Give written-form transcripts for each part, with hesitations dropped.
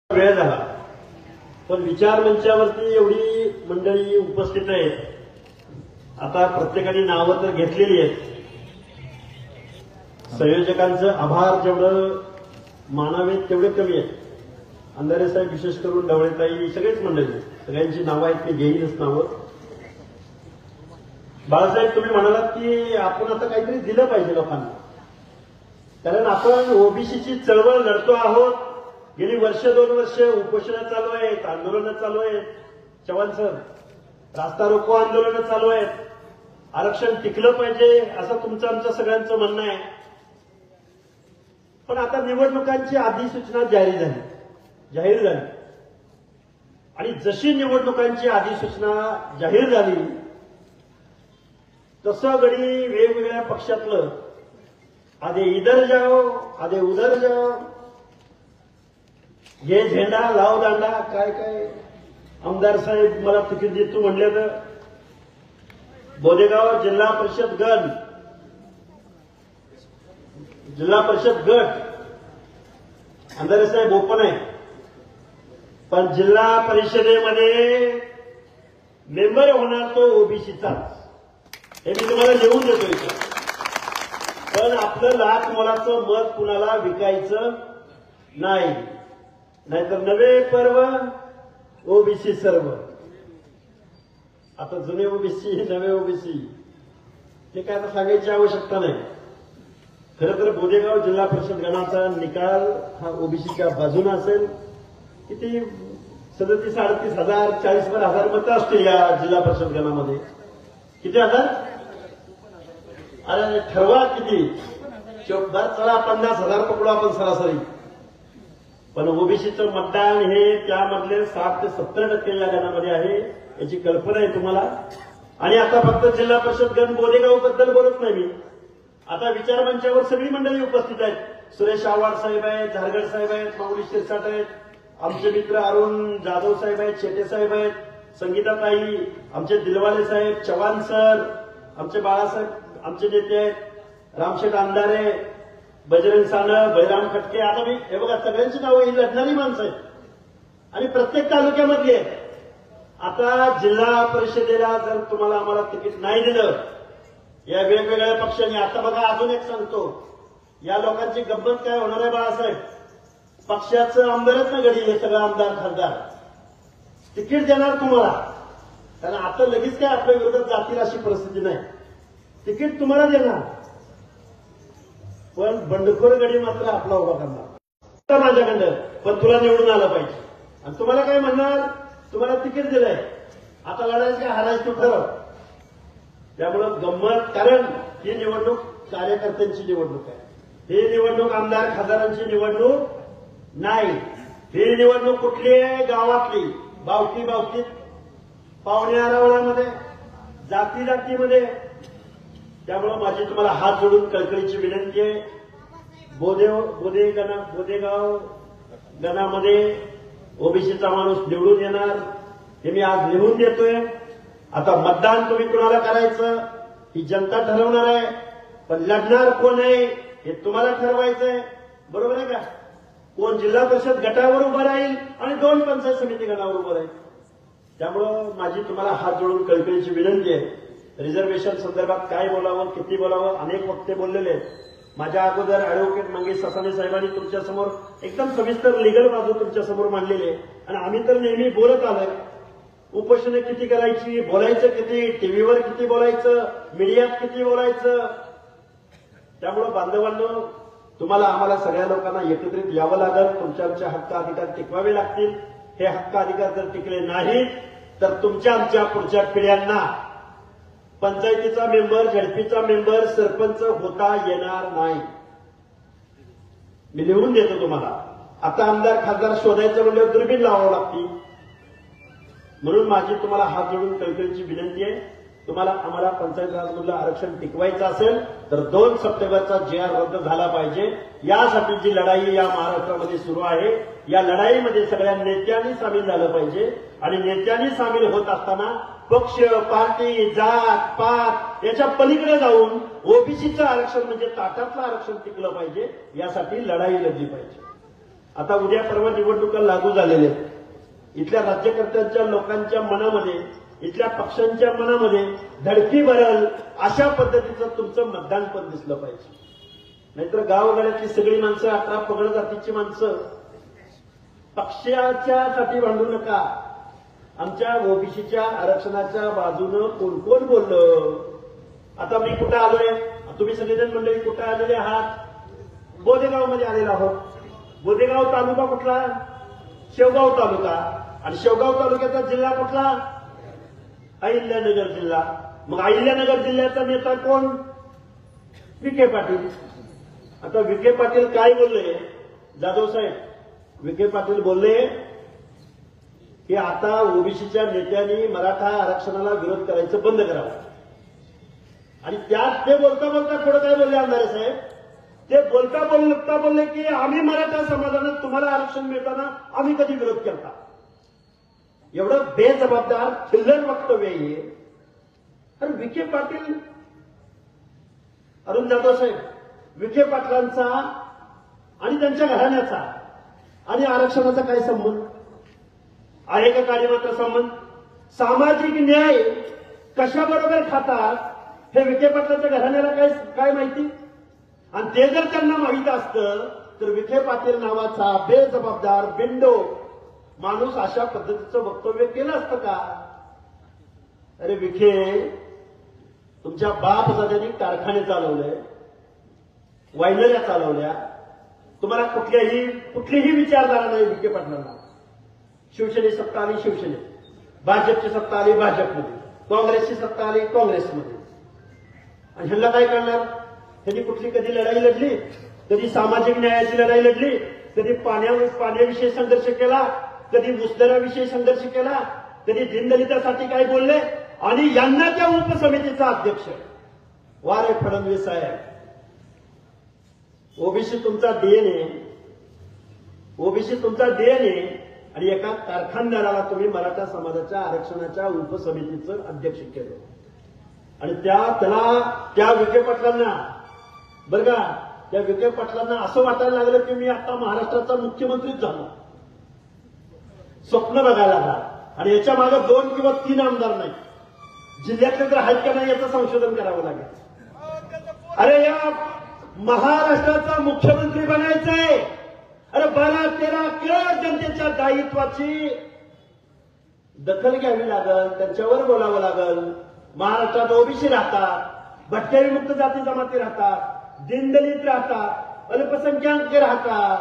वेळ झाला, पण विचार मंचावरती एवढी मंडळी उपस्थित आहेत. आता प्रत्येकाने नावं तर घेतलेली आहेत. संयोजकांचं आभार जेवढं मानावेत तेवढे कमी आहेत. अंधारे साहेब, विशेष करून ढवळेताई, सगळेच मंडळी, सगळ्यांची नावं आहेत, ते घेईनच नावं. बाळासाहेब, तुम्ही म्हणालात की आपण आता काहीतरी दिलं पाहिजे लोकांना, कारण आपण ओबीसीची चळवळ लढतो आहोत. गेली वर्ष 2 वर्ष उपोषणं चालू आहेत, आंदोलनं चालू आहेत. चव्हाण सर, रास्ता रोको आंदोलनं चालू आहेत. आरक्षण टिकलं पाहिजे असं तुमचं आमचं सगळ्यांचं म्हणणं आहे. पण आता निवडणुकांची अधिसूचना जाहीर झाली आणि जशी निवडणुकांची अधिसूचना जाहीर झाली तसं गडी वेगवेगळ्या पक्षातलं आधे इधर जाओ आधे उधर जाओ, घे झेंडा लाव दांडा, काय काय. आमदार साहेब मला तिकीट देतो म्हणले तर बोदेगाव जिल्हा परिषद गट अंधारे साहेब ओपन आहे, पण जिल्हा परिषदेमध्ये मेंबर होणार तो ओबीसीचाच. हे मी तुम्हाला लिहून देतो इथं. पण आपलं लाख मोलाचं मत कुणाला विकायचं नाही, नाहीतर नवे पर्व ओबीसी सर्व. आता जुने ओबीसी नवे ओबीसी हे काय आता सांगायची आवश्यकता नाही. खरं तर बोदेगाव जिल्हा परिषद गणाचा निकाल हा ओबीसीच्या बाजूने असेल. किती 37,000-38,000 40,000 मतं असतील या जिल्हा परिषद गणामध्ये. किती हजार? अरे ठरवा किती. चला 50,000 पकडू आपण सरासरी. पण ओबीसीचं मतदान हे त्यामधले 60 ते 70% या गणामध्ये आहे, याची कल्पना आहे तुम्हाला. आणि आता फक्त जिल्हा परिषद गण बोदेगाव बद्दल बोलत नाही मी. आता विचार मंचावर सगळी मंडळी उपस्थित आहेत. सुरेश आव्हाड साहेब आहेत, झारगड साहेब आहेत, माऊली शिरसाट आहेत, आमचे मित्र अरुण जाधव साहेब आहेत, शेटे साहेब आहेत, संगीताताई, आमचे दिलवाले साहेब, चव्हाण सर, आमचे बाळासाहेब, आमचे नेते आहेत, रामशेठ अंधारे, बजरंग सानप, बळीराम खटके. आता मी हे बघा सगळ्यांची नावं ही लढणारी माणसं आहेत आणि प्रत्येक तालुक्यामधली आहेत. आता जिल्हा परिषदेला जर तुम्हाला आम्हाला तिकीट नाही दिलं या वेगवेगळ्या पक्षांनी, आता बघा अजून एक सांगतो, या लोकांची गंमत काय होणार आहे बाळासाहेब. पक्षाचं आमदारच ना गडी, हे सगळं आमदार खासदार तिकीट देणार तुम्हाला, कारण आता लगेच काय आपल्या विरोधात जातील अशी परिस्थिती नाही. तिकीट तुम्हाला देणार, पण बंडखोर गडी मात्र आपला उभा करणार माझ्याकडं. पण तुला निवडून आलं पाहिजे. आणि तुम्हाला काय म्हणणार, तुम्हाला तिकीट दिलंय, आता लढायचं काय हारायचं तू ठरव. त्यामुळं गंमत, कारण ही निवडणूक कार्यकर्त्यांची निवडणूक आहे. ही निवडणूक आमदार खासदारांची निवडणूक नाही. ही निवडणूक कुठली आहे, गावातली, बावकीत, पाहुणे आरावळ्यामध्ये, जातीमध्ये. त्यामुळं माझी तुम्हाला हात जोडून कळकळीची विनंती आहे. बोदेगाव गणामध्ये ओबीसीचा माणूस निवडून येणार हे मी आज लिहून देतोय. आता मतदान तुम्ही कुणाला करायचं ही जनता ठरवणार आहे, पण लढणार कोण आहे हे तुम्हाला ठरवायचंय. बरोबर आहे का? कोण जिल्हा परिषद गटावर उभं राहील आणि 2 पंचायत समिती गटावर उभं राहील. त्यामुळं माझी तुम्हाला हात जोडून कळकळीची विनंती आहे. रिझर्वेशन संदर्भात काय बोलावं, किती बोलावं, अनेक वक्ते बोललेले आहेत. माझ्या अगोदर अॅडव्होकेट मंगेश ससाणे साहेबांनी तुमच्यासमोर एकदम सविस्तर लिगल बाजू तुमच्यासमोर मांडलेली आहे. आणि आम्ही तर नेहमी बोलत आलोय. उपोषणं किती करायची, बोलायचं किती, टीव्हीवर किती बोलायचं, मीडियात किती बोलायचं. त्यामुळं बांधवांनो, तुम्हाला आम्हाला सगळ्या लोकांना एकत्रित यावं लागेल. तुमच्या आमच्या हक्क अधिकार टिकवावे लागतील. हे हक्क अधिकार जर टिकले नाहीत तर तुमच्या आमच्या पुढच्या पिढ्यांना पंचायतीचा मेंबर, झडपीचा मेंबर, सरपंच होता येणार नाही. मी लिहून देतो तुम्हाला. आता आमदार खासदार शोधायचं म्हणजे दुर्बीण लावावं लागतील. म्हणून माझी तुम्हाला हात जोडून कळकळीची विनंती आहे. तुम्हाला आम्हाला पंचायत राजमधलं आरक्षण टिकवायचं असेल तर 2 सप्टेंबरचा GR रद्द झाला पाहिजे. यासाठी जी लढाई या महाराष्ट्रामध्ये सुरू आहे, या लढाईमध्ये सगळ्या नेत्यांनी सामील झालं पाहिजे. आणि नेत्यांनी सामील होत असताना पक्ष, पार्टी, जात, पात याच्या पलीकडे जाऊन ओबीसीचं आरक्षण म्हणजे ताटातलं आरक्षण टिकलं पाहिजे, यासाठी लढाई लढली पाहिजे. आता उद्या परवा निवडणुका लागू झालेल्या आहेत. इथल्या राज्यकर्त्यांच्या लोकांच्या मनामध्ये, इथल्या पक्षांच्या मनामध्ये धडकी भरल अशा पद्धतीचं तुमचं मतदान पण दिसलं पाहिजे. नाहीतर गावगाड्यातली सगळी माणसं, 18 पगड जातीची माणसं पक्षाच्या साठी भांडू नका. आमच्या ओबीसीच्या आरक्षणाच्या बाजूनं कोण कोण बोललं. आता मी कुठं आलोय, तुम्ही सगळेजण मंडळी कुठं आलेले आहात? बोदेगाव मध्ये आलेलो आहोत. बोदेगाव तालुका कुठला? शेवगाव तालुका. आणि शेवगाव तालुक्याचा जिल्हा कुठला? अहिल्यानगर जिल्हा. मग अहिल्यानगर जिल्ह्याचा नेता कोण? विखे पाटील. आता विखे पाटील काय बोलले? जाधव साहेब, विखे पाटील बोलले की आता ओबीसीच्या नेत्यांनी मराठा आरक्षणाला विरोध करायचं बंद करावं. आणि त्यात ते बोलता बोलता थोडं काय बोलले आमदार साहेब? ते बोलता बोलले की आम्ही मराठा समाजानं तुम्हाला आरक्षण मिळताना आम्ही कधी विरोध केला. एवढं बेजबाबदार चिल्लर वक्तव्य आहे. अरे विखे पाटील, अरुण जाधव साहेब, विखे पाटलांचा आणि त्यांच्या घराण्याचा आणि आरक्षणाचा काय संबंध आहे का? काही मात्र संबंध. सामाजिक न्याय कशाबरोबर खातात हे विखे पाटलांच्या घराण्याला काय माहिती? आणि ते जर त्यांना माहित असतं तर विखे पाटील नावाचा बेजबाबदार बिंडो माणूस अशा पद्धतीचं वक्तव्य केलं असतं का? अरे विखे, तुमच्या बाप दादांनी कारखाने चालवले, वायनऱ्या चालवल्या. तुम्हाला कुठलीही विचारधारा नाही विखे पाटलांना. शिवसेनेची सत्ता आली शिवसेनेत, भाजपची सत्ता आली भाजपमध्ये, काँग्रेसची सत्ता आली काँग्रेसमध्ये. आणि ह्यांना काय करणार? त्यांनी कधी लढाई लढली? कधी सामाजिक न्यायाची लढाई लढली? कधी पाण्याविषयी संघर्ष केला? कधी मुस्लिमांविषयी संघर्ष केला? कधी दीनदलितासाठी काय बोलले? आणि यांना त्या उपसमितीचा अध्यक्ष वारे फडणवीस साहेब. ओबीसी तुमचा डीएनए, ओबीसी तुमचा डीएनए. आणि एका कारखानदाराला तुम्ही मराठा समाजाच्या आरक्षणाच्या उपसमितीचं अध्यक्ष केलं. आणि त्या विखे पाटलांना, बरं का, त्या विखे पाटलांना असं वाटायला लागलं की मी आता महाराष्ट्राचा मुख्यमंत्रीच झालो. स्वप्न बघायला लागला. आणि याच्या मागे 2 किंवा 3 आमदार नाही, जिल्ह्यातले तर आहेत का नाही याचं संशोधन करावं लागेल. अरे या महाराष्ट्राचा मुख्यमंत्री बनायचंय. अरे 12-13 करोड जनतेच्या दायित्वाची दखल घ्यावी लागल, त्यांच्यावर बोलावं लागल. महाराष्ट्रात ओबीसी राहतात, भटक्याविमुक्त जाती जमाती राहतात, दीनदलित राहतात, अल्पसंख्याक राहतात.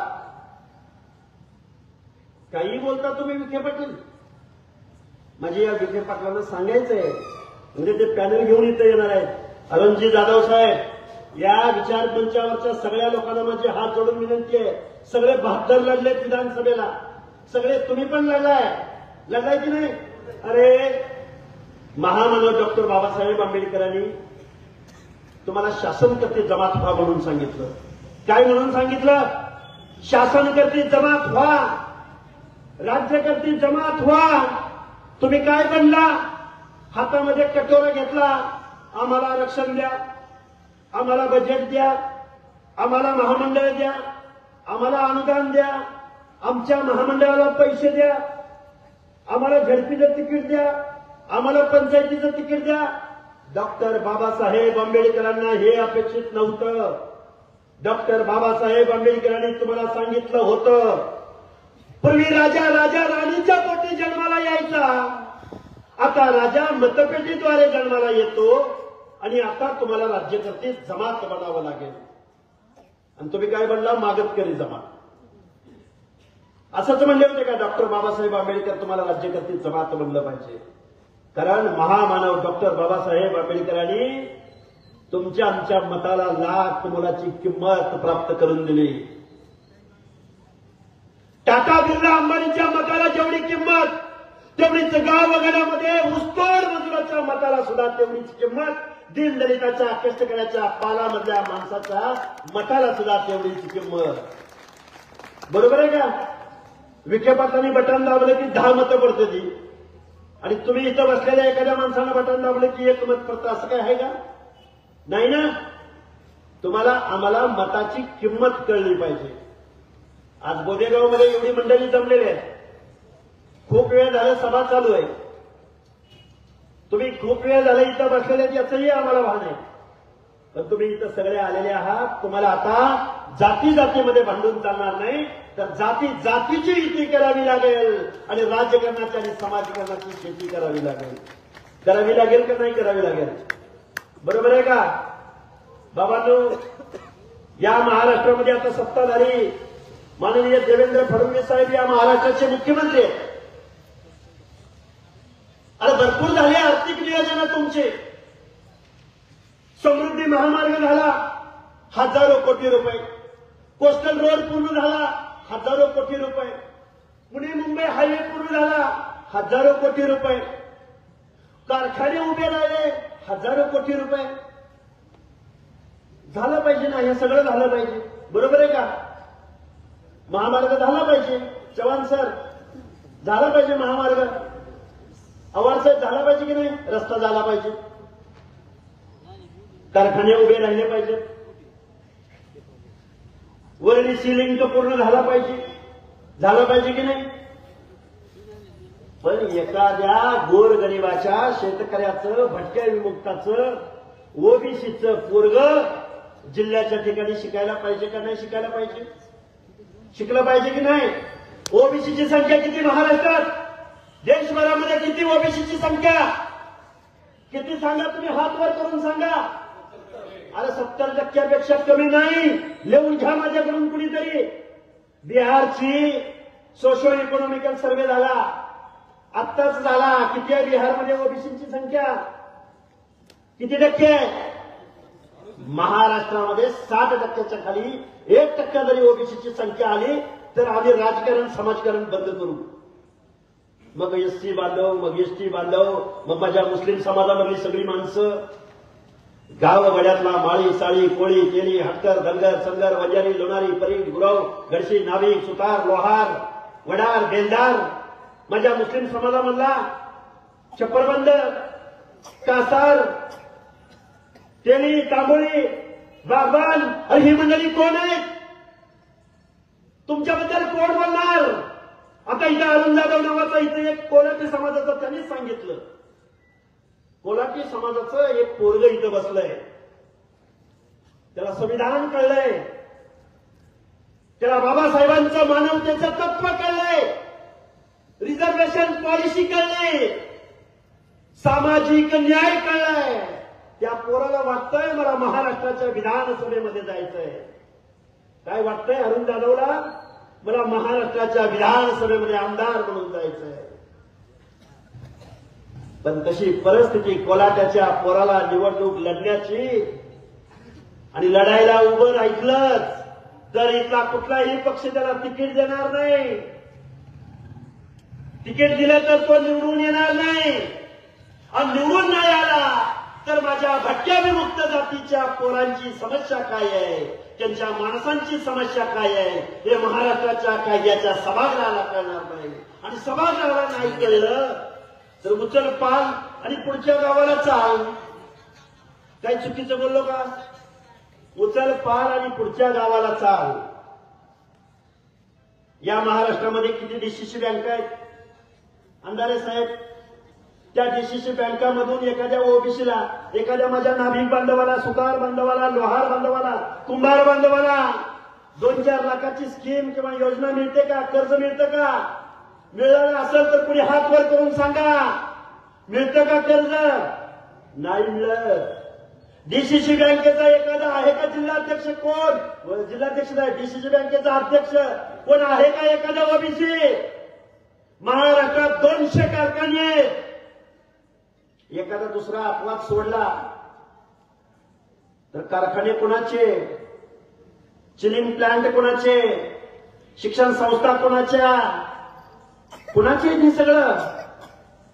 काही बोलता तुम्ही विखे पाटील. म्हणजे या विखे पाटलांना सांगायचंय, म्हणजे ते पॅनल घेऊन इथं येणार आहेत. अरुणजी जाधव साहेब, या विचार मंचावरच्या सगळ्या लोकांना माझी हात जोडून विनंती आहे. सगळे 72 लढलेत विधानसभेला, सगळे तुम्ही पण लढलाय की नाही? अरे महामानव डॉक्टर बाबासाहेब आंबेडकरांनी तुम्हाला शासनकर्ते जमात व्हा म्हणून सांगितलं. काय म्हणून सांगितलं? शासनकर्ते जमात व्हा, राज्यकर्ते जमात व्हा. तुम्ही काय बनला? हातामध्ये कटोरा घेतला, आम्हाला आरक्षण द्या, आम्हाला बजेट द्या, आम्हाला महामंडळ द्या, आम्हाला अनुदान द्या, आमच्या महामंडळाला पैसे द्या, आम्हाला झडपीचं तिकीट द्या, आम्हाला पंचायतीचं तिकीट द्या. डॉक्टर बाबासाहेब आंबेडकरांना हे अपेक्षित नव्हतं. डॉक्टर बाबासाहेब आंबेडकरांनी तुम्हाला सांगितलं होतं, पूर्वी राजा राणीच्या पोटी जन्माला यायचा, आता राजा मतपेटीद्वारे जन्माला येतो. आणि आता तुम्हाला राज्यकर्ते जमात बनावं लागेल. आणि तुम्ही काय बनला? मागतकरी जमात. असंच म्हणले होते का डॉक्टर बाबासाहेब आंबेडकर तुम्हाला राज्यकर्ते जमात बनलं पाहिजे? कारण महामानव डॉक्टर बाबासाहेब आंबेडकरांनी तुमच्या आमच्या मताला लाख मोलाची किंमत प्राप्त करून दिली. टाटा बिर्ला अंबानीच्या मताला जेवढी किंमत, तेवढीच गावगाड्यामध्ये ऊसतोड मजुराच्या मताला सुद्धा तेवढीच किंमत, दीनदलिताच्या कष्टकऱ्याच्या पालामधल्या माणसाच्या मताला सुद्धा तेवढीच किंमत. बरोबर आहे का? विखे पाटलांनी बटन दाबलं की 10 मतं पडते ती, आणि तुम्ही इथं बसलेल्या एखाद्या माणसानं बटन दाबलं की 1 मत पडतं. असं काय आहे का? नाही ना. तुम्हाला आम्हाला मताची किंमत कळली पाहिजे. आज बोदेगावमध्ये एवढी मंडळी जमलेली आहे, खूप वेळ झाला सभा चालू आहे, तुम्ही खूप वेळ झाला इथं बसलेले याचंही आम्हाला भान आहे, पण तुम्ही इथं सगळे आलेले आहात. तुम्हाला आता जाती जातीमध्ये भांडून चालणार नाही, तर जाती जातीची युती करावी लागेल आणि राजकारणाची आणि समाजकारणाची शेती करावी लागेल. करावी लागेल का नाही करावी लागेल? बरोबर आहे का बाबांनो? या महाराष्ट्रामध्ये आता सत्ताधारी माननीय देवेंद्र फडणवीस साहेब या महाराष्ट्राचे मुख्यमंत्री आहेत. अरे भरपूर झाले आर्थिक नियोजन तुमचे. समृद्धी महामार्ग झाला, हजारो कोटी रुपये. कोस्टल रोड पूर्ण झाला, हजारो कोटी रुपये. पुणे मुंबई हायवे पूर्ण झाला, हजारो कोटी रुपये. कारखाने उभे राहिले, हजारो कोटी रुपये. झालं पाहिजे ना, हे सगळं झालं पाहिजे. बरोबर आहे का? महामार्ग झाला पाहिजे. चव्हाण सर, झाला पाहिजे महामार्ग. आव्हाड साहेब, झाला पाहिजे की नाही? रस्ता झाला पाहिजे, कारखाने उभे राहिले पाहिजे, वरली सिलिंग पूर्ण झाला पाहिजे. झालं पाहिजे की नाही? पण एखाद्या गोरगरिबाच्या, शेतकऱ्याचं, भटक्या विमुक्ताचं, ओबीसीचं पोरग जिल्ह्याच्या ठिकाणी शिकायला पाहिजे का नाही शिकायला पाहिजे? शिकलं पाहिजे की नाही? ओबीसीची संख्या किती महाराष्ट्रात? देशभरामध्ये किती ओबीसीची संख्या? किती सांगा तुम्ही, हात वर करून सांगा. अरे 70% कमी नाही. लिहून घ्या माझ्याकडून कुणीतरी. बिहारची सोशो इकॉनॉमिकल सर्व्हे झाला, आत्ताच झाला. किती आहे बिहारमध्ये ओबीसीची संख्या? किती टक्के आहे? महाराष्ट्रामध्ये 60% खाली 1% जरी ओबीसीची संख्या आली तर आम्ही राजकारण समाजकारण बंद करू. मग एससी बांधव, मग एसटी बांधव, मग माझ्या मुस्लिम समाजामधली सगळी माणसं, गाव वड्यातला माळी, साळी, कोळी, तेली, हटकर, धनगर, संगर, वंजारी, लोणारी, परीट, गुरव, गडशी, नाभिक, सुतार, लोहार, वडार, बेलदार, माझ्या मुस्लिम समाजामधला छप्परबंद, कासार, तेली, तांबोळी, बागबान, अरे ही मंडळी कोण आहेत? तुमच्याबद्दल कोण बोलणार? आता इथं अरुण जाधव नावाचा इथं एक कोल्हाटी समाजाचं त्यांनीच सांगितलं. कोल्हाटी समाजाचं एक पोरग इथं बसलंय, त्याला संविधान कळलंय, त्याला बाबासाहेबांचं मानवतेचं तत्व कळलंय, रिझर्वेशन पॉलिसी कळलंय, सामाजिक न्याय कळलाय. त्या पोराला वाटतंय मला महाराष्ट्राच्या विधानसभेमध्ये जायचंय. काय वाटतंय अरुण जाधवला? मला महाराष्ट्राच्या विधानसभेमध्ये आमदार म्हणून जायचंय. पण तशी परिस्थिती कोल्हाट्याच्या पोराला निवडणूक लढण्याची आणि लढायला उभं राहिलंच तर इथला कुठलाही पक्ष त्याला तिकीट देणार नाही. तिकीट दिलं तर तो निवडून येणार नाही, आणि निवडून नाही आला तर माझ्या भटक्या विमुक्त जातीच्या पोरांची समस्या काय आहे, त्यांच्या माणसांची समस्या काय आहे, हे महाराष्ट्राच्या कायद्याच्या सभागृहाला कळणार नाही. आणि सभागृहाला नाही कळलं तर उचल पाल आणि पुढच्या गावाला चाल. काही चुकीचं बोललो का? उचल पाल आणि पुढच्या गावाला चाल. या महाराष्ट्रामध्ये किती डीसीसी बँका आहेत अंधारे साहेब? त्या डीसीसी बँकामधून एखाद्या ओबीसीला, एखाद्या माझ्या नाभिक बांधवाला, सुतार बांधवाला, लोहार बांधवाला, कुंभार बांधवाला 2-4 लाखाची स्कीम किंवा योजना मिळते का? कर्ज मिळतं का? मिळालं असेल तर कुणी हात वर करून सांगा, मिळतं का कर्ज? नाही मिळत. डीसीसी बँकेचा एखादा आहे का जिल्हाध्यक्ष? कोण जिल्हाध्यक्ष नाही, डीसीसी बँकेचा अध्यक्ष कोण आहे का एखादा ओबीसी? महाराष्ट्रात 200 कारखाने आहेत. एखादा दुसरा अपवाद सोडला तर कारखाने कोणाचे? चिलिंग प्लांट कोणाचे? शिक्षण संस्था कोणाच्या? कुणाचे हे सगळं?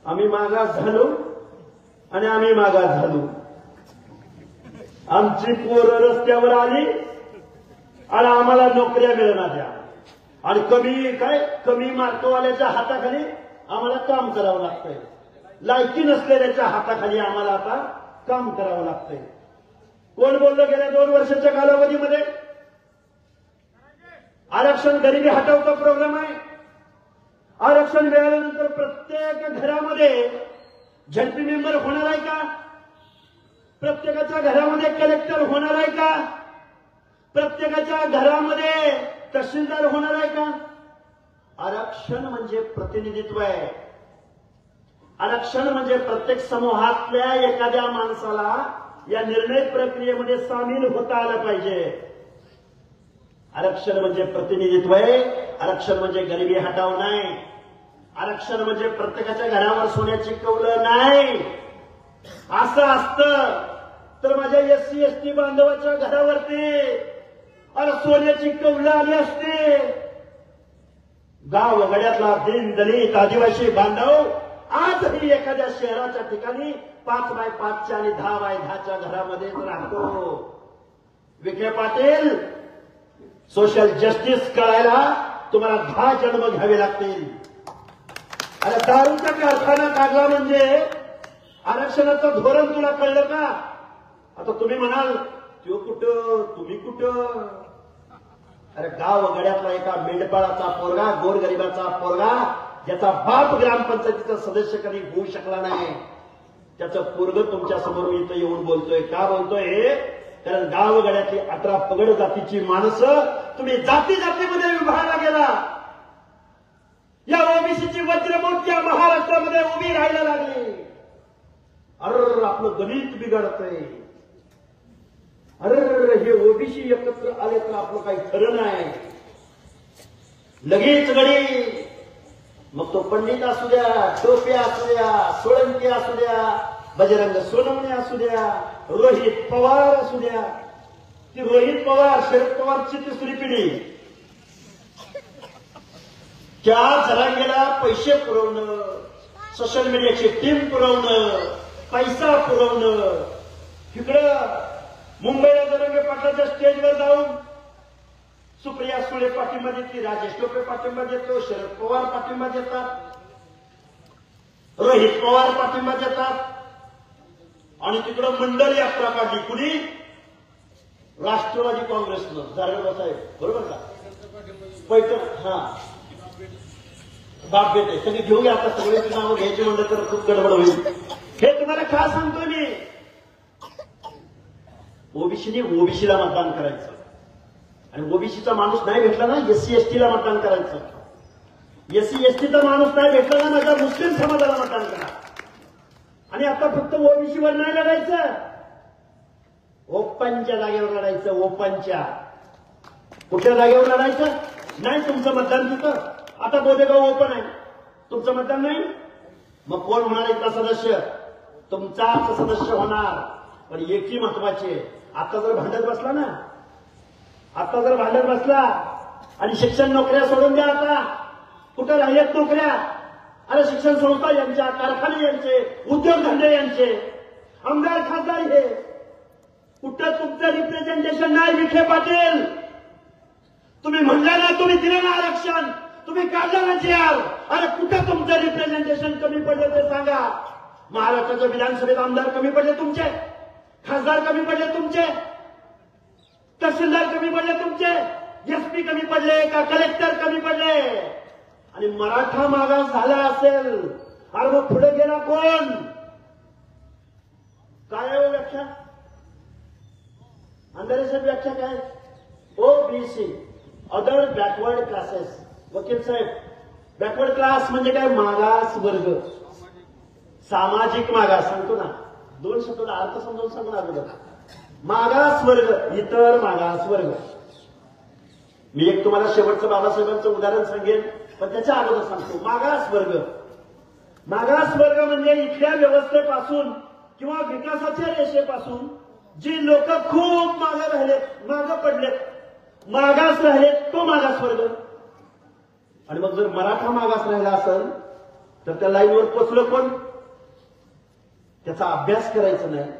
आम्ही मागास झालो आणि आम्ही मागास झालो. आमची पोरं रस्त्यावर आली आणि आम्हाला नोकऱ्या मिळणार, आणि कमी मार्कवाल्याच्या हाताखाली आम्हाला काम करावं लागतंय. लायकी नसलेल्याच्या हाताखाली आम्हाला आता काम करावं लागतंय. कोण बोललं गेल्या 2 वर्षाच्या कालावधीमध्ये? आरक्षण गरिबी हटवचा प्रोग्राम आहे. आरक्षण मिळाल्यानंतर प्रत्येक घरामध्ये झडपी मेंबर होणार आहे का? प्रत्येकाच्या घरामध्ये कलेक्टर होणार आहे का? प्रत्येकाच्या घरामध्ये तहसीलदार होणार आहे का? आरक्षण म्हणजे प्रतिनिधित्व आहे. आरक्षण म्हणजे प्रत्येक समूहातल्या एखाद्या माणसाला या निर्णय प्रक्रियेमध्ये सामील होता आलं पाहिजे. आरक्षण म्हणजे प्रतिनिधित्व आहे. आरक्षण म्हणजे गरिबी हटाव नाही. आरक्षण म्हणजे प्रत्येकाच्या घरावर सोन्याची कौलं नाही. असं असतं तर माझ्या एससी एसटी बांधवाच्या घरावरती अरे सोन्याची कौलं आली असते. गाव वगड्यातला दीन दलित आदिवासी बांधव आजही एखाद्या शहराच्या ठिकाणी 5x5च्या आणि 10x10च्या घरामध्येच राहतो. विखे पाटील, सोशल जस्टिस कळायला तुम्हाला 10 जन्म घ्यावे लागतील. अरे दारूचा कारखाना काढला म्हणजे आरक्षणाचं धोरण तुला कळलं का? आता तुम्ही म्हणाल तो कुठं तुम्ही कुठं. अरे गाव गड्यातला एका मेंढपाळाचा पोरगा, गोरगरिबाचा पोरगा, ज्याचा बाप ग्रामपंचायतीचा सदस्य कधी होऊ शकला नाही, त्याचं पोरग तुमच्या समोर इथं येऊन बोलतोय. का बोलतोय? कारण गाव गड्यातली 18 पगड जातीची माणसं तुम्ही जाती जातीमध्ये विभागला गेला. या ओबीसीची वज्रमूर्ती महाराष्ट्रामध्ये उभी राहायला लागली. अरे आपलं गणित बिघडतंय. अरे हे ओबीसी एकत्र आले तर आपलं काही खरं नाही. लगेच गडी मग तो पंडित असू द्या, टोपे असू द्या, सोळंकी असू द्या, बजरंग सोनवणे असू द्या, रोहित पवार असू द्या. ती रोहित पवार, शरद पवारची तिसरी पिढी. त्या जरांगेला पैसे पुरवणं, सोशल मीडियाची टीम पुरवणं, पैसा पुरवणं. इकडं मुंबईला जरांगे पाटलाच्या स्टेजवर जाऊन सुप्रिया सुळे पाठिंबा देते, राजेश टोपे पाठिंबा देतो, शरद पवार पाठिंबा देतात, रोहित पवार पाठिंबा देतात. आणि तिकडं मंडल यात्रा काढली. कुणी? राष्ट्रवादी काँग्रेसनं. जारगडा साहेब बरोबर का? पैठण हा बाप बेटे सगळे घेऊया. आता सगळ्याची नावं घ्यायची म्हणलं तर खूप गडबड होईल. हे तुम्हाला का सांगतोय मी? ओबीसीने ओबीसीला मतदान करायचं आणि ओबीसीचा माणूस नाही भेटला ना एससी एसटीला मतदान करायचं. एससी एसटीचा माणूस नाही भेटला ना माझ्या मुस्लिम समाजाला मतदान करा. आणि आता फक्त ओबीसीवर नाही लढायचं, ओपनच्या जागेवर लढायचं. ओपनच्या कुठल्या जागेवर लढायचं? नाही तुमचं मतदान तिथं. आता बोधेगाव ओपन आहे, तुमचं मतदान नाही. मग कोण होणार इथला सदस्य? तुमचाच सदस्य होणार. पण एकही महत्वाची आहे. आता जर भांडत बसला ना, आता जर भांडत बसला आणि शिक्षण नोकऱ्या सोडून द्या. आता कुठे राहिल्यात नोकऱ्या? अरे शिक्षण संस्था यांच्या, कारखाने यांचे, उद्योगधंदे यांचे, आमदार खासदार हे. कुठं तुमचं रिप्रेझेंटेशन नाही विखे पाटील. तुम्ही म्हणला ना, तुम्ही दिलं ना आरक्षण, तुम्ही काढलं ना जीआर. अरे कुठं तुमचं रिप्रेझेंटेशन कमी पडलं ते सांगा. महाराष्ट्राच्या विधानसभेत आमदार कमी पडले तुमचे, खासदार कमी पडले तुमचे, तहसीलदार कमी पडले तुमचे, एसपी कमी पडले का कलेक्टर कमी पडले? आणि मराठा मागास झाला असेल, अरे मग पुढे गेला कोण? काय आहे व्याख्या? अंधारेची व्याख्या काय? OBC, other backward classes. वकील साहेब, बॅकवर्ड क्लास म्हणजे काय? मागास वर्ग, सामाजिक मागास. सांगतो ना, 2 शब्द अर्थ समजावून सांगून अगोदर. मागास वर्ग, इतर मागास वर्ग. मी एक तुम्हाला शेवटचं बाबासाहेबांचं उदाहरण सांगेन, पण त्याच्या अगोदर सांगतो. मागास वर्ग, मागास वर्ग म्हणजे इथल्या व्यवस्थेपासून किंवा विकासाच्या रेषेपासून जी लोक खूप मागे राहिलेत, मागे पडलेत, मागास राहिलेत, तो मागास वर्ग. आणि मग जर मराठा मागास राहिला असेल तर त्या लाईनवर पोचलं कोण? त्याचा अभ्यास करायचा नाही,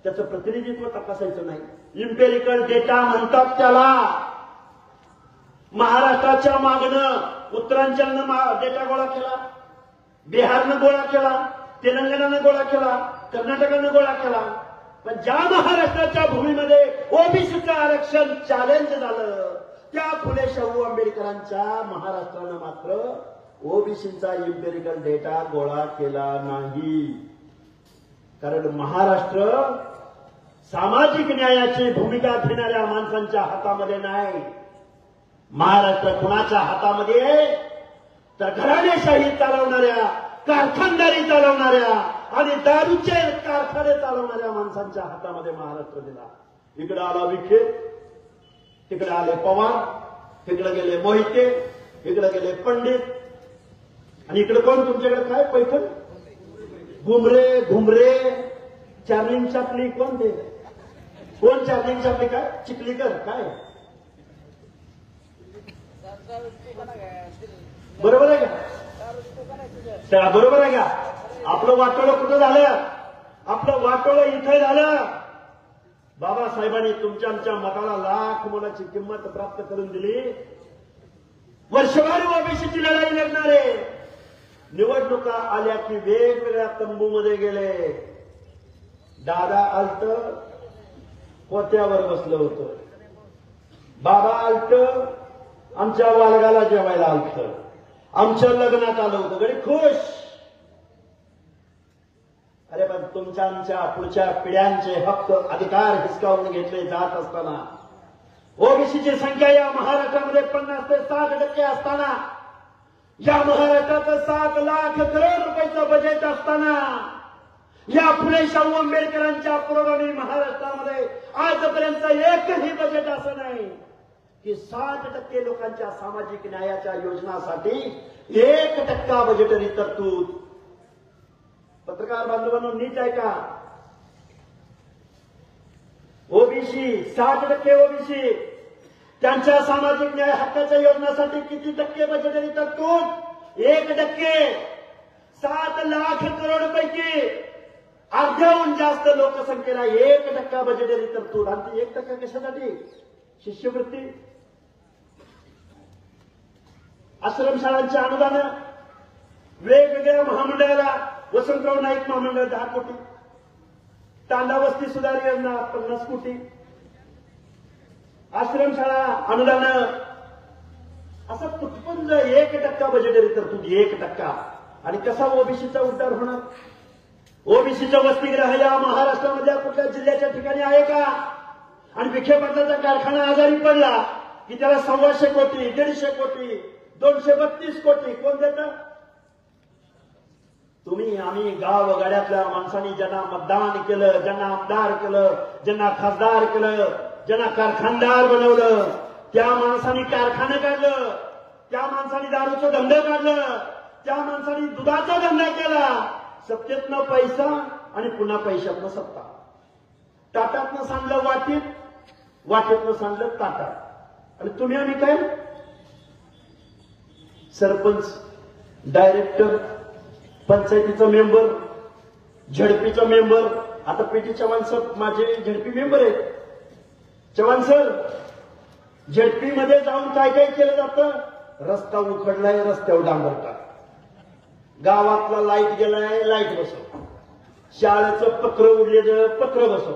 त्याचं प्रतिनिधित्व तपासायचं नाही. इम्पेरिकल डेटा म्हणतात त्याला. महाराष्ट्राच्या मागणं उत्तरांचलनं डेटा गोळा केला, बिहारनं गोळा केला, तेलंगणानं गोळा केला, कर्नाटकानं गोळा केला. पण ज्या महाराष्ट्राच्या भूमीमध्ये ओबीसीचं आरक्षण चॅलेंज झालं, त्या फुले शाहू आंबेडकरांच्या महाराष्ट्रानं मात्र ओबीसीचा इम्पेरिकल डेटा गोळा केला नाही. कारण महाराष्ट्र सामाजिक न्यायाची भूमिका घेणाऱ्या माणसांच्या हातामध्ये नाही. महाराष्ट्र कुणाच्या हातामध्ये आहे? तर घराणेशाही चालवणाऱ्या, कारखानदारी चालवणाऱ्या आणि दारूचे कारखाने चालवणाऱ्या माणसांच्या हातामध्ये महाराष्ट्र दिला. इकडे आला विखे, तिकडे आले पवार, तिकडे गेले मोहिते, इकडे गेले पंडित, आणि इकडे कोण तुमच्याकडे काय पैठण घुमरे घुमरे चार्लिंग चापली कोण ते कोण चार्लिंग चापली काय चिखलीकर काय बरोबर आहे का? बरोबर आहे का? आपलं वाटोळं कुठं झालं? आपलं वाटोळं इथं झालं. बाबासाहेबांनी तुमच्या आमच्या मताला लाख मोलाची किंमत प्राप्त करून दिली. वर्षभर ओबीसीची लढाई लढणारे निवडणुका आल्या की वेगवेगळ्या तंबूमध्ये गेले. दादा आलत पोत्यावर बसलं होतं, बाबा आलत आमच्या वालगाला जेवायला आलत, आमच्या लग्नात आलं होतं, गडी खुश. अरे पण तुमच्या आमच्या पुढच्या पिढ्यांचे हक्क अधिकार हिसकावून घेतले जात असताना, ओबीसीची संख्या या महाराष्ट्रामध्ये 50 ते 60% असताना, या महाराष्ट्रात 7 लाख करोड रुपयाचं बजेट असताना, या फुले शाहू आंबेडकरांच्या पुरोगामी महाराष्ट्रामध्ये आजपर्यंत एकही बजेट असं नाही की 60% लोकांच्या सामाजिक न्यायाच्या योजनासाठी 1% बजेटरी तरतूद. पत्रकार बांधवांनो नीट ऐका. ओबीसी 60% ओबीसी त्यांच्या सामाजिक न्याय हक्काच्या योजनासाठी किती टक्के बजेटरी तरतूद? 1%. 7 लाख करोड पैकी अर्ध्याहून जास्त लोकसंख्येला 1% बजेटरी तरतूद. आणि ती 1% कशासाठी? शिष्यवृत्ती, आश्रमशाळांची अनुदानं, वेगवेगळ्या महामंडळाला, वसंतराव नाईक महामंडळ 10 कोटी, तांडा वस्ती सुधार योजना 50 कोटी, आश्रमशाळा अनुदानं, असं तुटपुंज 1% बजेटरी तरतूद. 1%. आणि कसा ओबीसीचा उद्धार होणार? ओबीसीचं वसतिगृह या महाराष्ट्रामधल्या कुठल्या जिल्ह्याच्या ठिकाणी आहे का? आणि विखे पाटलाचा कारखाना आजारी पडला की त्याला 125 कोटी, 150 कोटी, 232 कोटी कोण देतं? तुम्ही आम्ही गावगाड्यातल्या माणसांनी ज्यांना मतदान केलं, ज्यांना आमदार केलं, ज्यांना खासदार केलं, ज्यांना कारखानदार बनवलं, त्या माणसांनी कारखानं काढलं, त्या माणसांनी दारूचं धंदा काढलं, त्या माणसांनी दुधाचा धंदा केला. सत्तेतनं पैसा आणि पुन्हा पैशातनं सत्ता. ताटातनं सांडलं वाटीत, वाटीतनं सांडलं ताटात. आणि तुम्ही आम्ही काय? सरपंच, डायरेक्टर, पंचायतीचा मेंबर, झडपीचा मेंबर. आता पीटी चव्हाण सर माझे झडपी मेंबर आहेत. चव्हाण सर, झडपीमध्ये जाऊन काय काय केलं जातं? रस्ता उखडलाय, रस्त्यावर डांबर टाक. गावातला लाईट गेलाय, लाईट बसव. शाळेचं पत्र उडलेलं, पत्र बसव.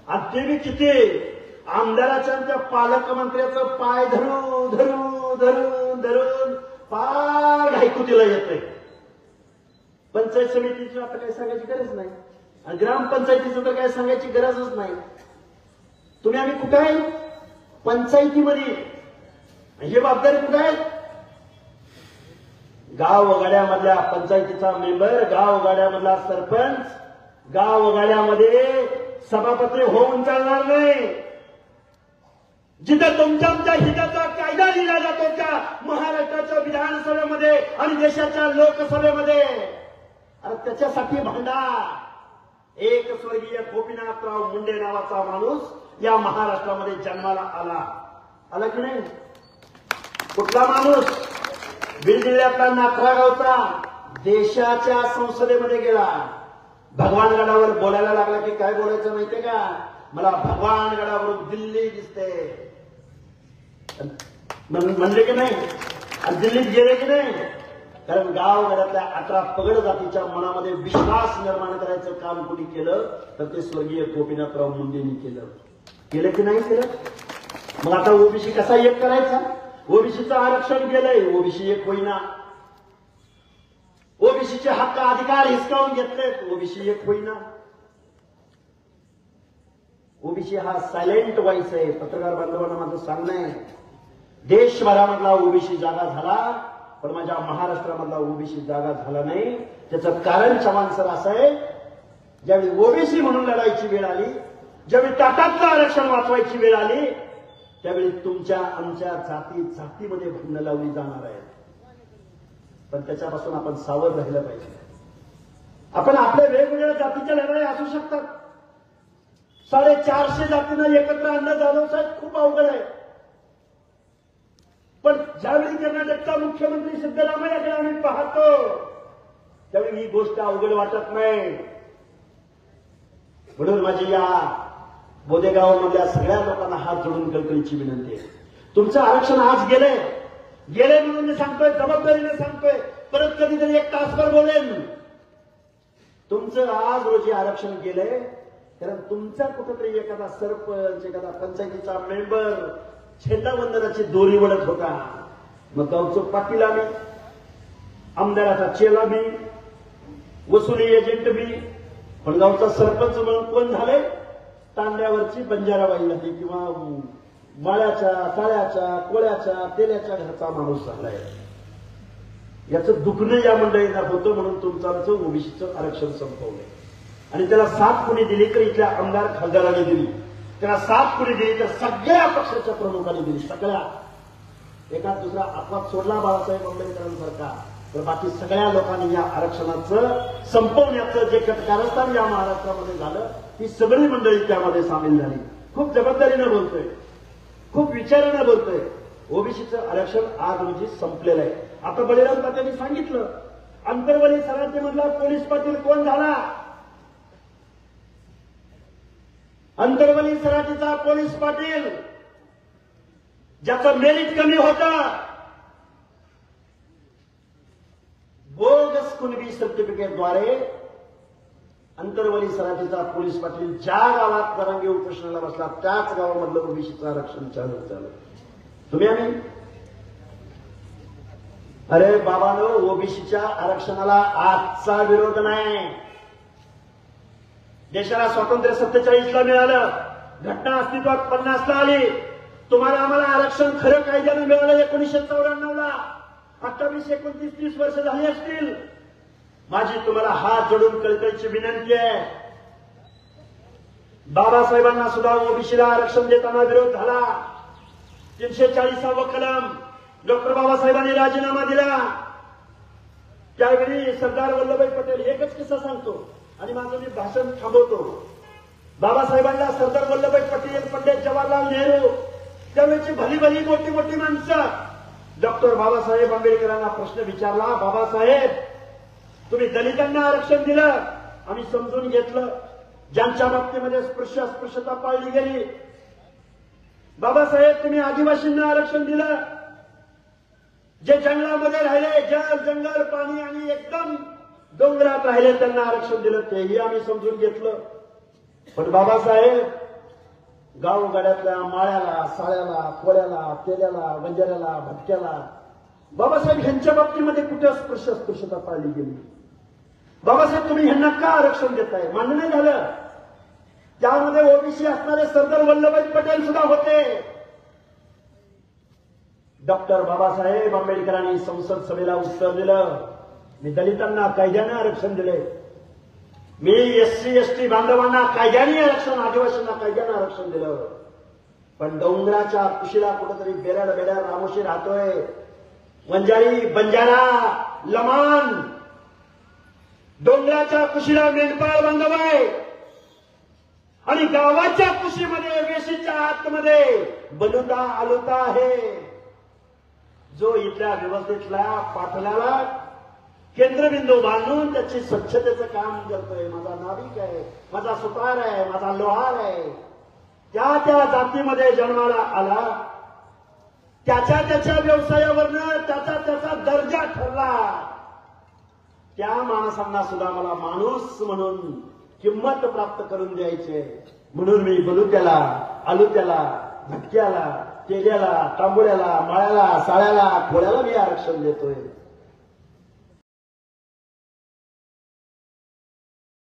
आणि ते बी किती? आमदाराच्या त्या पालकमंत्र्याचं पाय धरून धरून धरून धरून फार ऐकूतीला येतंय. पंचायत समितीची आता काही सांगायची गरज नाही, आणि ग्रामपंचायतीचं तर काही सांगायची गरजच नाही. तुम्ही आम्ही कुठं आहे? पंचायतीमध्ये. हे जबाबदारी कुठं आहे? गावगाड्यामधल्या पंचायतीचा मेंबर, गावगाड्यामधला सरपंच, गावगाड्यामध्ये सभापती होऊन चालणार नाही. जिथं तुमच्या आमच्या हिताचा कायदा लिहिला जातो त्या महाराष्ट्राच्या विधानसभेमध्ये आणि देशाच्या लोकसभेमध्ये, अरे त्याच्यासाठी भांडा. एक स्वर्गीय गोपीनाथराव मुंडे नावाचा माणूस या महाराष्ट्रामध्ये जन्माला आला की नाही? कुठला माणूस? बीड जिल्ह्यातला नाथरा गावचा. देशाच्या संसदेमध्ये गेला. भगवानगडावर बोलायला लागला की काय बोलायचं माहितीये का? मला भगवानगडावरून दिल्ली दिसते म्हणले की नाही? आणि दिल्लीत गेले की नाही? कारण गावगडातल्या 18 पगड जातीच्या मनामध्ये विश्वास निर्माण करायचं काम कोणी केलं तर ते स्वर्गीय गोपीनाथराव मुंडेंनी केलं. केलं की नाही केलं? मग आता ओबीसी कसा एक करायचा? ओबीसीचं आरक्षण गेलंय, ओबीसी एक होईना. ओबीसीचे हक्क अधिकार हिसकावून घेतलेत, ओबीसी एक होईना. ओबीसी हा सायलेंट व्हॉइस आहे. पत्रकार बांधवांना माझं सांगणं आहे, देशभरामधला ओबीसी जागा झाला, पण माझ्या महाराष्ट्रामधला ओबीसी जागा झाला नाही. त्याचं कारण चव्हाण सर असं आहे, ज्यावेळी ओबीसी म्हणून लढायची वेळ आली, ज्यावेळी टाटातलं आरक्षण वाचवायची वेळ आली, त्यावेळी तुमच्या आमच्या जातीमध्ये भांडणं लावली जाणार आहेत. पण त्याच्यापासून आपण सावध राहिलं पाहिजे. आपण आपल्या वेगवेगळ्या जातीच्या लढाई असू शकतात. 450 जातींना एकत्र आणणं जाणं साहेब खूप अवघड आहे. पण ज्यावेळी कर्नाटकचा मुख्यमंत्री सिद्धरामय्याकडे आम्ही पाहतो, त्यावेळी ही गोष्ट अवघड वाटत नाही. म्हणून माझी या बोदेगावमधल्या सगळ्या लोकांना हात जोडून कळकळीची विनंती आहे. तुमचं आरक्षण आज गेले म्हणून मी सांगतोय, जबाबदारीने सांगतोय. परत कधीतरी 1 तासभर बोलेन. तुमचं आज रोजी आरक्षण गेलंय, कारण तुमचा कुठेतरी एखादा सरपंच, एखादा पंचायतीचा मेंबर झेंडावंदनाची दोरी वडत होता. मग गावचं पाटील आम्ही, आमदाराचा चेला बी, वसुली एजंट बी. पण गावचा सरपंच म्हणून कोण झाले? तांड्यावरची बंजाराबाई झाली, किंवा माळ्याच्या, काळ्याच्या, कोळ्याच्या, तेल्याच्या घरचा माणूस झालाय. याचं दुखणं या मंडळींना होतं, म्हणून तुमचं आमचं ओबीसीचं आरक्षण संपवलंय. आणि त्याला साथ कुणी दिली तर इथल्या आमदार खासदारांनी दिली. त्याला साथ कुणी दिली तर सगळ्या पक्षाच्या प्रमुखांनी दिली. सगळ्या, एका दुसरा अपवाद सोडला बाळासाहेब आंबेडकरांसारखा, तर बाकी सगळ्या लोकांनी या आरक्षणाचं संपवण्याचं जे कारस्थान या महाराष्ट्रामध्ये झालं, ही सगळी मंडळी त्यामध्ये सामील झाली. खूप जबाबदारीनं बोलतोय, खूप विचारानं बोलतोय. ओबीसीचं आरक्षण आज रोजी संपलेलं आहे. आता बळीराम तात्यांनी सांगितलं, अंतरवली सराटीमधला पोलीस पाटील कोण झाला? अंतरवली सराटीचा पोलीस पाटील, ज्याचं मेरिट कमी होतं, बोगस कुणबी सर्टिफिकेटद्वारे अंतरवली सराटीचा पोलीस पाटील ज्या गावात जरांगी उपोषणाला बसला, त्याच गावामधलं ओबीसीचं आरक्षण चालू झालं. तुम्ही आम्ही अरे बाबानो, ओबीसीच्या आरक्षणाला आजचा विरोध नाही. देशाला स्वातंत्र्य 47ला मिळालं, घटना अस्तित्वात 50ला आली. तुम्हाला आम्हाला आरक्षण खरं कायद्यानं मिळालं 1994ला. 28, 29, 30 वर्ष झाली असतील. माझी तुम्हाला हात जोडून कळकळीची विनंती आहे, बाबासाहेबांना सुद्धा ओबीसीला आरक्षण देताना विरोध झाला. 340वा कलम डॉक्टर बाबासाहेबांनी राजीनामा दिला. त्यावेळी सरदार वल्लभभाई पटेल, एकच किस्सा सांगतो आणि माझं मी भाषण थांबवतो. बाबासाहेबांना सरदार वल्लभभाई पटेल, पंडित जवाहरलाल नेहरू, त्यावेळेची भली भली मोठी मोठी माणसं, डॉक्टर बाबासाहेब आंबेडकरांना प्रश्न विचारला, बाबासाहेब तुम्ही दलितांना आरक्षण दिलं, आम्ही समजून घेतलं, ज्यांच्या बाबतीमध्ये स्पृश्यता पाळली गेली. बाबासाहेब तुम्ही आदिवासींना आरक्षण दिलं, जे जंगलामध्ये राहिले, जंगल, पाणी आणि एकदम डोंगरात राहिले त्यांना आरक्षण दिलं, तेही आम्ही समजून घेतलं. पण बाबासाहेब गावगाड्यातल्या माळ्याला, साळ्याला, कोळ्याला, तेल्याला, बंजाऱ्याला, भटक्याला, बाबासाहेब ह्यांच्या बाबतीमध्ये कुठे स्पृश्यता पाळली गेली? बाबासाहेब तुम्ही ह्यांना का आरक्षण देताय? मान्य नाही झालं. त्यामध्ये ओबीसी असणारे सरदार वल्लभभाई पटेल सुद्धा होते. डॉक्टर बाबासाहेब आंबेडकरांनी संसद सभेला उत्तर दिलं, मी दलितांना कायद्याने आरक्षण दिले, मी एससी एसटी बांधवांना कायद्याने आरक्षण, आदिवासींना कायद्याने आरक्षण दिलं. पण डोंगराच्या कुशीला कुठेतरी बेड्या रामोशी राहतोय, वंजारी, बंजारा, लमाण, डोंगराच्या कुशीला मेंढपाळ बांधव आहे आणि गावाच्या कुशीमध्ये, वेशीच्या आतमध्ये बलुता आलुता आहे, जो इथल्या व्यवस्थेतल्या पाठल्याला केंद्रबिंदू बांधून त्याची स्वच्छतेचं काम करतोय. माझा नाविक आहे, माझा सुतार आहे, माझा लोहार आहे. त्या जातीमध्ये जन्माला आला, त्याच्या व्यवसायावरनं त्याचा दर्जा ठरला. त्या माणसांना सुद्धा मला माणूस म्हणून किंमत प्राप्त करून द्यायची, म्हणून मी बलुत्याला, आलुत्याला, भटक्याला, तेल्याला, तांबोळ्याला, माळ्याला, साळ्याला, खोळ्याला मी आरक्षण देतोय.